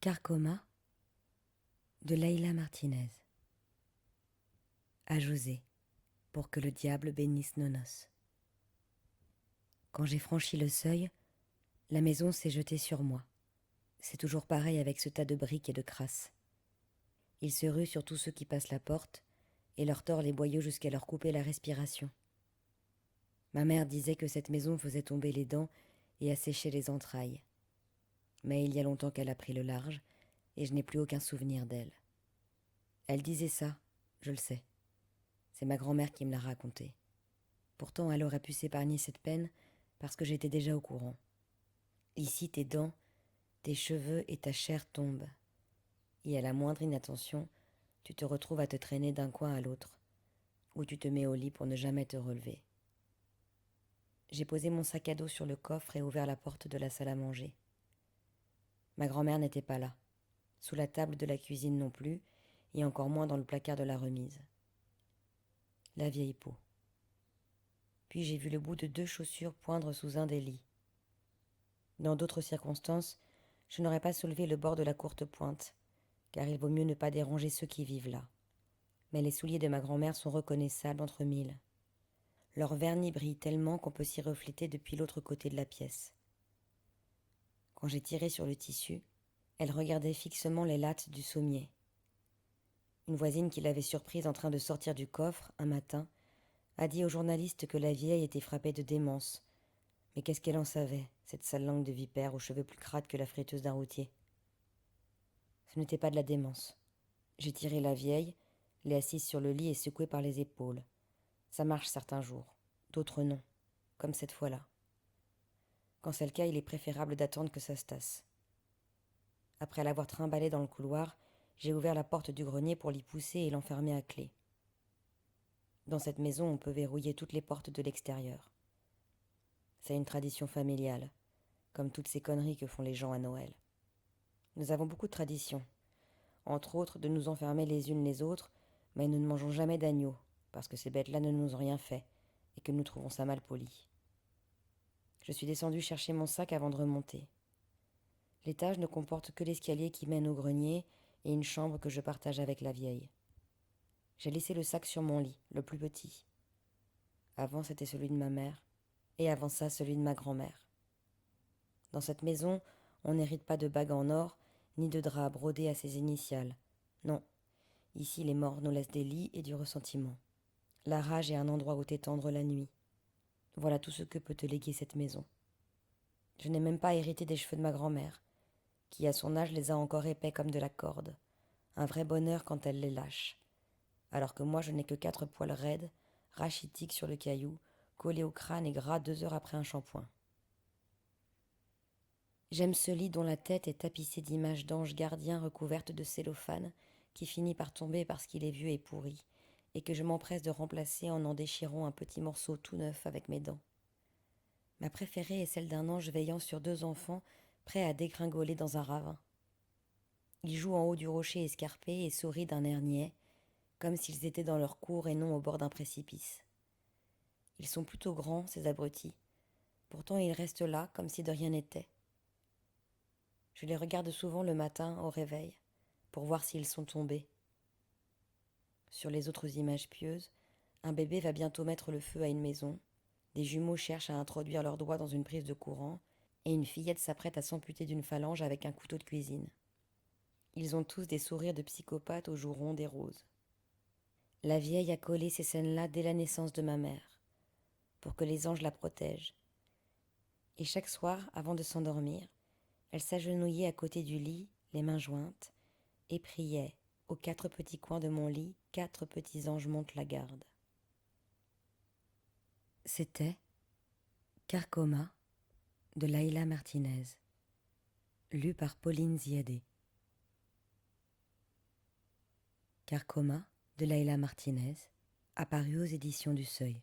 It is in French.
Carcoma de Leila Martinez. À José, pour que le diable bénisse nos noces. Quand j'ai franchi le seuil, la maison s'est jetée sur moi. C'est toujours pareil avec ce tas de briques et de crasses. Il se rue sur tous ceux qui passent la porte et leur tord les boyaux jusqu'à leur couper la respiration. Ma mère disait que cette maison faisait tomber les dents et asséchait les entrailles. Mais il y a longtemps qu'elle a pris le large et je n'ai plus aucun souvenir d'elle. Elle disait ça, je le sais. C'est ma grand-mère qui me l'a raconté. Pourtant, elle aurait pu s'épargner cette peine parce que j'étais déjà au courant. Ici, tes dents, tes cheveux et ta chair tombent. Et à la moindre inattention, tu te retrouves à te traîner d'un coin à l'autre, ou tu te mets au lit pour ne jamais te relever. J'ai posé mon sac à dos sur le coffre et ouvert la porte de la salle à manger. Ma grand-mère n'était pas là, sous la table de la cuisine non plus, et encore moins dans le placard de la remise. La vieille peau. Puis j'ai vu le bout de 2 chaussures poindre sous un des lits. Dans d'autres circonstances, je n'aurais pas soulevé le bord de la courte pointe, car il vaut mieux ne pas déranger ceux qui vivent là. Mais les souliers de ma grand-mère sont reconnaissables entre mille. Leur vernis brille tellement qu'on peut s'y refléter depuis l'autre côté de la pièce. Quand j'ai tiré sur le tissu, elle regardait fixement les lattes du sommier. Une voisine qui l'avait surprise en train de sortir du coffre, un matin, a dit au journaliste que la vieille était frappée de démence. Mais qu'est-ce qu'elle en savait, cette sale langue de vipère aux cheveux plus crades que la friteuse d'un routier? Ce n'était pas de la démence. J'ai tiré la vieille, l'ai assise sur le lit et secouée par les épaules. Ça marche certains jours, d'autres non, comme cette fois-là. Quand c'est le cas, il est préférable d'attendre que ça se tasse. Après l'avoir trimballée dans le couloir, j'ai ouvert la porte du grenier pour l'y pousser et l'enfermer à clé. Dans cette maison, on peut verrouiller toutes les portes de l'extérieur. C'est une tradition familiale, comme toutes ces conneries que font les gens à Noël. Nous avons beaucoup de traditions, entre autres de nous enfermer les unes les autres, mais nous ne mangeons jamais d'agneau, parce que ces bêtes-là ne nous ont rien fait, et que nous trouvons ça mal poli. Je suis descendue chercher mon sac avant de remonter. L'étage ne comporte que l'escalier qui mène au grenier et une chambre que je partage avec la vieille. J'ai laissé le sac sur mon lit, le plus petit. Avant, c'était celui de ma mère, et avant ça, celui de ma grand-mère. Dans cette maison, on n'hérite pas de bagues en or, ni de draps brodés à ses initiales. Non, ici les morts nous laissent des lits et du ressentiment. La rage est un endroit où t'étendre la nuit. Voilà tout ce que peut te léguer cette maison. Je n'ai même pas hérité des cheveux de ma grand-mère, qui à son âge les a encore épais comme de la corde. Un vrai bonheur quand elle les lâche. Alors que moi je n'ai que 4 poils raides, rachitiques sur le caillou, collés au crâne et gras 2 heures après un shampoing. J'aime ce lit dont la tête est tapissée d'images d'anges gardiens recouvertes de cellophane qui finit par tomber parce qu'il est vieux et pourri, et que je m'empresse de remplacer en déchirant un petit morceau tout neuf avec mes dents. Ma préférée est celle d'un ange veillant sur 2 enfants prêts à dégringoler dans un ravin. Il joue en haut du rocher escarpé et sourit d'un air niais, comme s'ils étaient dans leur cour et non au bord d'un précipice. Ils sont plutôt grands, ces abrutis. Pourtant ils restent là, comme si de rien n'était. Je les regarde souvent le matin, au réveil, pour voir s'ils sont tombés. Sur les autres images pieuses, un bébé va bientôt mettre le feu à une maison, des jumeaux cherchent à introduire leurs doigts dans une prise de courant, et une fillette s'apprête à s'amputer d'une phalange avec un couteau de cuisine. Ils ont tous des sourires de psychopathes aux joues rondes et roses. La vieille a collé ces scènes-là dès la naissance de ma mère, pour que les anges la protègent. Et chaque soir, avant de s'endormir, elle s'agenouillait à côté du lit, les mains jointes, et priait, aux 4 petits coins de mon lit, 4 petits anges montent la garde. C'était Carcoma de Leila Martinez, lu par Pauline Ziadé. Carcoma de Leila Martinez, apparu aux éditions du Seuil.